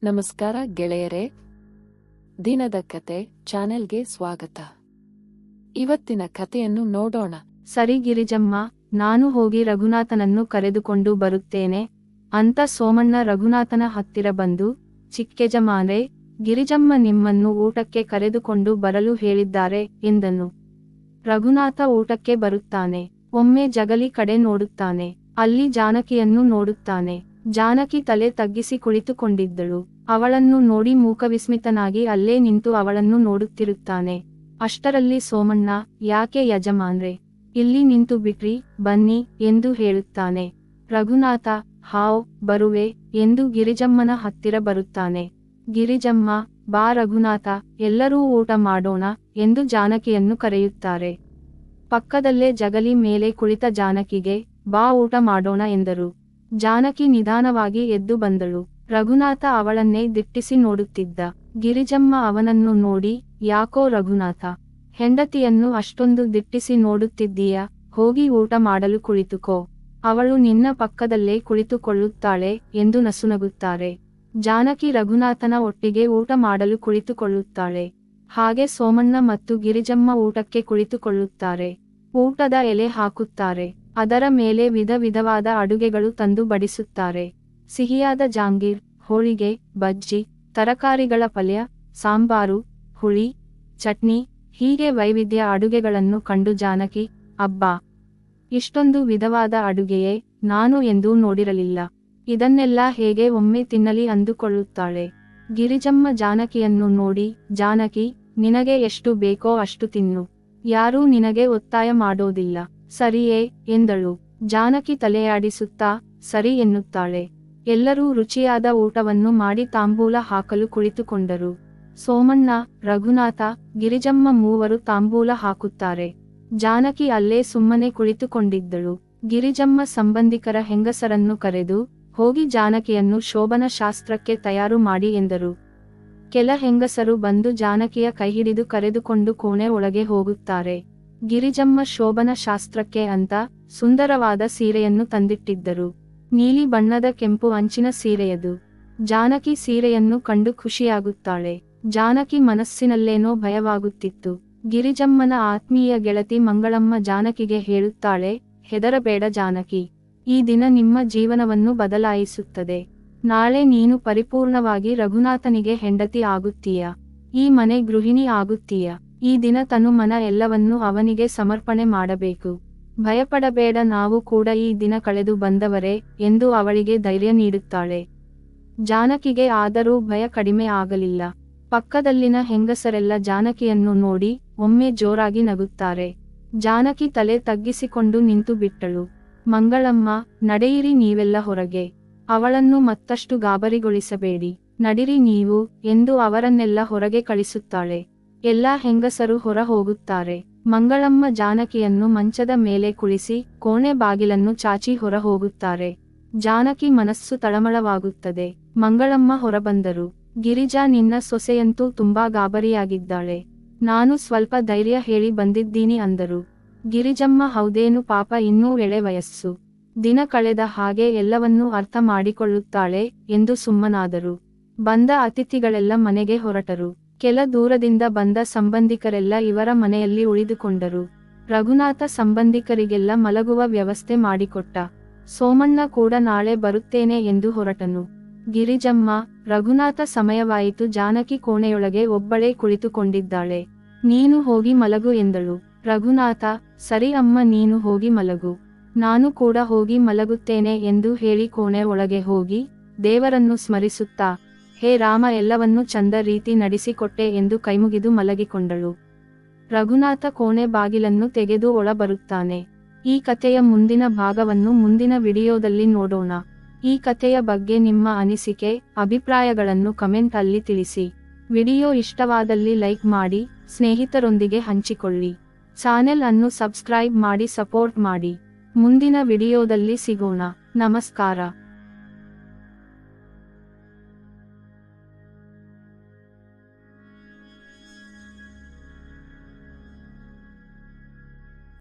ನಮಸ್ಕಾರ ಗೆಳೆಯರೇ, ದಿನದ ಕತೆ ಚಾನೆಲ್ಗೆ ಸ್ವಾಗತ. ಇವತ್ತಿನ ಕತೆಯನ್ನು ನೋಡೋಣ. ಸರಿ ಗಿರಿಜಮ್ಮ, ನಾನು ಹೋಗಿ ರಘುನಾಥನನ್ನು ಕರೆದುಕೊಂಡು ಬರುತ್ತೇನೆ ಅಂತ ಸೋಮಣ್ಣ ರಘುನಾಥನ ಹತ್ತಿರ ಬಂದು, ಚಿಕ್ಕೇಜಮಾನ್ರೆ, ಗಿರಿಜಮ್ಮ ನಿಮ್ಮನ್ನು ಊಟಕ್ಕೆ ಕರೆದುಕೊಂಡು ಬರಲು ಹೇಳಿದ್ದಾರೆ ಎಂದನು. ರಘುನಾಥ ಊಟಕ್ಕೆ ಬರುತ್ತಾನೆ. ಒಮ್ಮೆ ಜಗಲಿ ಕಡೆ ನೋಡುತ್ತಾನೆ. ಅಲ್ಲಿ ಜಾನಕಿಯನ್ನು ನೋಡುತ್ತಾನೆ. ಜಾನಕಿ ತಲೆ ತಗ್ಗಿಸಿ ಕುಳಿತುಕೊಂಡಿದ್ದಳು. ಅವಳನ್ನು ನೋಡಿ ಮೂಕವಿಸ್ಮಿತನಾಗಿ ಅಲ್ಲೇ ನಿಂತು ಅವಳನ್ನು ನೋಡುತ್ತಿರುತ್ತಾನೆ. ಅಷ್ಟರಲ್ಲಿ ಸೋಮಣ್ಣ, ಯಾಕೆ ಯಜಮಾನ್ರೆ, ಇಲ್ಲಿ ನಿಂತು ಬಿಟ್ರಿ, ಬನ್ನಿ ಎಂದು ಹೇಳುತ್ತಾನೆ. ರಘುನಾಥ, ಹಾವ್, ಬರುವೆ ಎಂದು ಗಿರಿಜಮ್ಮನ ಹತ್ತಿರ ಬರುತ್ತಾನೆ. ಗಿರಿಜಮ್ಮ, ಬಾ ರಘುನಾಥ, ಎಲ್ಲರೂ ಊಟ ಮಾಡೋಣ ಎಂದು ಜಾನಕಿಯನ್ನು ಕರೆಯುತ್ತಾರೆ. ಪಕ್ಕದಲ್ಲೇ ಜಗಲಿ ಮೇಲೆ ಕುಳಿತ ಜಾನಕಿಗೆ, ಬಾ ಊಟ ಮಾಡೋಣ ಎಂದರು. ಜಾನಕಿ ನಿಧಾನವಾಗಿ ಎದ್ದು ಬಂದಳು. ರಘುನಾಥ ಅವಳನ್ನೇ ದಿಟ್ಟಿಸಿ ನೋಡುತ್ತಿದ್ದ. ಗಿರಿಜಮ್ಮ ಅವನನ್ನು ನೋಡಿ, ಯಾಕೋ ರಘುನಾಥ, ಹೆಂಡತಿಯನ್ನು ಅಷ್ಟೊಂದು ದಿಟ್ಟಿಸಿ ನೋಡುತ್ತಿದ್ದೀಯಾ, ಹೋಗಿ ಊಟ ಮಾಡಲು ಕುಳಿತುಕೋ, ಅವಳು ನಿನ್ನ ಪಕ್ಕದಲ್ಲೇ ಕುಳಿತುಕೊಳ್ಳುತ್ತಾಳೆ ಎಂದು ನಸುನಗುತ್ತಾರೆ. ಜಾನಕಿ ರಘುನಾಥನ ಒಟ್ಟಿಗೆ ಊಟ ಮಾಡಲು ಕುಳಿತುಕೊಳ್ಳುತ್ತಾಳೆ. ಹಾಗೆ ಸೋಮಣ್ಣ ಮತ್ತು ಗಿರಿಜಮ್ಮ ಊಟಕ್ಕೆ ಕುಳಿತುಕೊಳ್ಳುತ್ತಾರೆ. ಊಟದ ಎಲೆ ಹಾಕುತ್ತಾರೆ. ಅದರ ಮೇಲೆ ವಿಧ ವಿಧವಾದ ಅಡುಗೆಗಳು ತಂದು ಬಡಿಸುತ್ತಾರೆ. ಸಿಹಿಯಾದ ಜಾಂಗೀರ್, ಹೋಳಿಗೆ, ಬಜ್ಜಿ, ತರಕಾರಿಗಳ ಪಲ್ಯ, ಸಾಂಬಾರು, ಹುಳಿ, ಚಟ್ನಿ, ಹೀಗೆ ವೈವಿಧ್ಯ ಅಡುಗೆಗಳನ್ನು ಕಂಡು ಜಾನಕಿ, ಅಬ್ಬಾ, ಇಷ್ಟೊಂದು ವಿಧವಾದ ಅಡುಗೆಯೇ ನಾನು ಎಂದೂ ನೋಡಿರಲಿಲ್ಲ, ಇದನ್ನೆಲ್ಲ ಹೇಗೆ ಒಮ್ಮೆ ತಿನ್ನಲಿ ಅಂದುಕೊಳ್ಳುತ್ತಾಳೆ. ಗಿರಿಜಮ್ಮ ಜಾನಕಿಯನ್ನು ನೋಡಿ, ಜಾನಕಿ, ನಿನಗೆ ಎಷ್ಟು ಬೇಕೋ ಅಷ್ಟು ತಿನ್ನು, ಯಾರೂ ನಿನಗೆ ಒತ್ತಾಯ ಮಾಡೋದಿಲ್ಲ, ಸರಿಯೇ ಎಂದಳು. ಜಾನಕಿ ತಲೆಯಾಡಿಸುತ್ತಾ, ಸರಿ ಎನ್ನುತ್ತಾಳೆ. ಎಲ್ಲರೂ ರುಚಿಯಾದ ಊಟವನ್ನು ಮಾಡಿ ತಾಂಬೂಲ ಹಾಕಲು ಕುಳಿತುಕೊಂಡರು. ಸೋಮಣ್ಣ, ರಘುನಾಥ, ಗಿರಿಜಮ್ಮ ಮೂವರು ತಾಂಬೂಲ ಹಾಕುತ್ತಾರೆ. ಜಾನಕಿ ಅಲ್ಲೇ ಸುಮ್ಮನೆ ಕುಳಿತುಕೊಂಡಿದ್ದಳು. ಗಿರಿಜಮ್ಮ ಸಂಬಂಧಿಕರ ಹೆಂಗಸರನ್ನು ಕರೆದು, ಹೋಗಿ ಜಾನಕಿಯನ್ನು ಶೋಭನ ಶಾಸ್ತ್ರಕ್ಕೆ ತಯಾರು ಮಾಡಿ ಎಂದರು. ಕೆಲ ಹೆಂಗಸರು ಬಂದು ಜಾನಕಿಯ ಕೈಹಿಡಿದು ಕರೆದುಕೊಂಡು ಕೋಣೆ ಒಳಗೆ ಹೋಗುತ್ತಾರೆ. ಗಿರಿಜಮ್ಮ ಶೋಭನ ಶಾಸ್ತ್ರಕ್ಕೆ ಅಂತ ಸುಂದರವಾದ ಸೀರೆಯನ್ನು ತಂದಿಟ್ಟಿದ್ದರು. ನೀಲಿ ಬಣ್ಣದ ಕೆಂಪು ಅಂಚಿನ ಸೀರೆಯದು. ಜಾನಕಿ ಸೀರೆಯನ್ನು ಕಂಡು ಖುಷಿಯಾಗುತ್ತಾಳೆ. ಜಾನಕಿ ಮನಸ್ಸಿನಲ್ಲೇನೋ ಭಯವಾಗುತ್ತಿತ್ತು. ಗಿರಿಜಮ್ಮನ ಆತ್ಮೀಯ ಗೆಳತಿ ಮಂಗಳಮ್ಮ ಜಾನಕಿಗೆ ಹೇಳುತ್ತಾಳೆ, ಹೆದರಬೇಡ ಜಾನಕಿ, ಈ ದಿನ ನಿಮ್ಮ ಜೀವನವನ್ನು ಬದಲಾಯಿಸುತ್ತದೆ. ನಾಳೆ ನೀನು ಪರಿಪೂರ್ಣವಾಗಿ ರಘುನಾಥನಿಗೆ ಹೆಂಡತಿ ಆಗುತ್ತೀಯ, ಈ ಮನೆ ಗೃಹಿಣಿ ಆಗುತ್ತೀಯ. ಈ ದಿನ ತನು ಮನ ಎಲ್ಲವನ್ನೂ ಅವನಿಗೆ ಸಮರ್ಪಣೆ ಮಾಡಬೇಕು. ಭಯಪಡಬೇಡ, ನಾವು ಕೂಡ ಈ ದಿನ ಕಳೆದು ಬಂದವರೇ ಎಂದು ಅವಳಿಗೆ ಧೈರ್ಯ ನೀಡುತ್ತಾಳೆ. ಜಾನಕಿಗೆ ಆದರೂ ಭಯ ಕಡಿಮೆ ಆಗಲಿಲ್ಲ. ಪಕ್ಕದಲ್ಲಿನ ಹೆಂಗಸರೆಲ್ಲ ಜಾನಕಿಯನ್ನು ನೋಡಿ ಒಮ್ಮೆ ಜೋರಾಗಿ ನಗುತ್ತಾರೆ. ಜಾನಕಿ ತಲೆ ತಗ್ಗಿಸಿಕೊಂಡು ನಿಂತು ಬಿಟ್ಟಳು. ಮಂಗಳಮ್ಮ, ನಡೆಯಿರಿ ನೀವೆಲ್ಲ ಹೊರಗೆ, ಅವಳನ್ನು ಮತ್ತಷ್ಟು ಗಾಬರಿಗೊಳಿಸಬೇಡಿ, ನಡಿರಿ ನೀವು ಎಂದು ಅವರನ್ನೆಲ್ಲ ಹೊರಗೆ ಕಳಿಸುತ್ತಾಳೆ. ಎಲ್ಲಾ ಹೆಂಗಸರು ಹೊರ ಹೋಗುತ್ತಾರೆ. ಮಂಗಳಮ್ಮ ಜಾನಕಿಯನ್ನು ಮಂಚದ ಮೇಲೆ ಕುಳಿಸಿ ಕೋಣೆ ಬಾಗಿಲನ್ನು ಚಾಚಿ ಹೊರ ಹೋಗುತ್ತಾರೆ. ಜಾನಕಿ ಮನಸ್ಸು ತಳಮಳವಾಗುತ್ತದೆ. ಮಂಗಳಮ್ಮ ಹೊರಬಂದರು. ಗಿರಿಜಾ, ನಿನ್ನ ಸೊಸೆಯಂತೂ ತುಂಬಾ ಗಾಬರಿಯಾಗಿದ್ದಾಳೆ, ನಾನು ಸ್ವಲ್ಪ ಧೈರ್ಯ ಹೇಳಿ ಬಂದಿದ್ದೀನಿ ಅಂದರು. ಗಿರಿಜಮ್ಮ, ಹೌದೇನು ಪಾಪ, ಇನ್ನೂ ಎಳೆ ವಯಸ್ಸು, ದಿನ ಕಳೆದ ಹಾಗೆ ಎಲ್ಲವನ್ನೂ ಅರ್ಥ ಮಾಡಿಕೊಳ್ಳುತ್ತಾಳೆ ಎಂದು ಸುಮ್ಮನಾದರು. ಬಂದ ಅತಿಥಿಗಳೆಲ್ಲ ಮನೆಗೆ ಹೊರಟರು. ಕೆಲ ದೂರದಿಂದ ಬಂದ ಸಂಬಂಧಿಕರೆಲ್ಲ ಇವರ ಮನೆಯಲ್ಲಿ ಉಳಿದುಕೊಂಡರು. ರಘುನಾಥ ಸಂಬಂಧಿಕರಿಗೆಲ್ಲ ಮಲಗುವ ವ್ಯವಸ್ಥೆ ಮಾಡಿಕೊಟ್ಟ. ಸೋಮಣ್ಣ ಕೂಡ ನಾಳೆ ಬರುತ್ತೇನೆ ಎಂದು ಹೊರಟನು. ಗಿರಿಜಮ್ಮ, ರಘುನಾಥ, ಸಮಯವಾಯಿತು. ಜಾನಕಿ ಕೋಣೆಯೊಳಗೆ ಒಬ್ಬಳೇ ಕುಳಿತುಕೊಂಡಿದ್ದಾಳೆ. ನೀನು ಹೋಗಿ ಮಲಗು ಎಂದಳು. ರಘುನಾಥ, ಸರಿ ಅಮ್ಮ, ನೀನು ಹೋಗಿ ಮಲಗು, ನಾನು ಕೂಡ ಹೋಗಿ ಮಲಗುತ್ತೇನೆ ಎಂದು ಹೇಳಿ ಕೋಣೆ ಒಳಗೆ ಹೋಗಿ ದೇವರನ್ನು ಸ್ಮರಿಸುತ್ತಾ, ಹೇ ರಾಮ, ಎಲ್ಲವನ್ನೂ ಚಂದ ರೀತಿ ನಡೆಸಿಕೊಟ್ಟೆ ಎಂದು ಕೈಮುಗಿದು ಮಲಗಿಕೊಂಡಳು. ರಘುನಾಥ ಕೋಣೆ ಬಾಗಿಲನ್ನು ತೆಗೆದು ಒಳ ಬರುತ್ತಾನೆ. ಈ ಕಥೆಯ ಮುಂದಿನ ಭಾಗವನ್ನು ಮುಂದಿನ ವಿಡಿಯೋದಲ್ಲಿ ನೋಡೋಣ. ಈ ಕಥೆಯ ಬಗ್ಗೆ ನಿಮ್ಮ ಅನಿಸಿಕೆ, ಅಭಿಪ್ರಾಯಗಳನ್ನು ಕಮೆಂಟ್ ಅಲ್ಲಿ ತಿಳಿಸಿ. ವಿಡಿಯೋ ಇಷ್ಟವಾದಲ್ಲಿ ಲೈಕ್ ಮಾಡಿ, ಸ್ನೇಹಿತರೊಂದಿಗೆ ಹಂಚಿಕೊಳ್ಳಿ. ಚಾನೆಲ್ ಅನ್ನು ಸಬ್ಸ್ಕ್ರೈಬ್ ಮಾಡಿ ಸಪೋರ್ಟ್ ಮಾಡಿ. ಮುಂದಿನ ವಿಡಿಯೋದಲ್ಲಿ ಸಿಗೋಣ. ನಮಸ್ಕಾರ.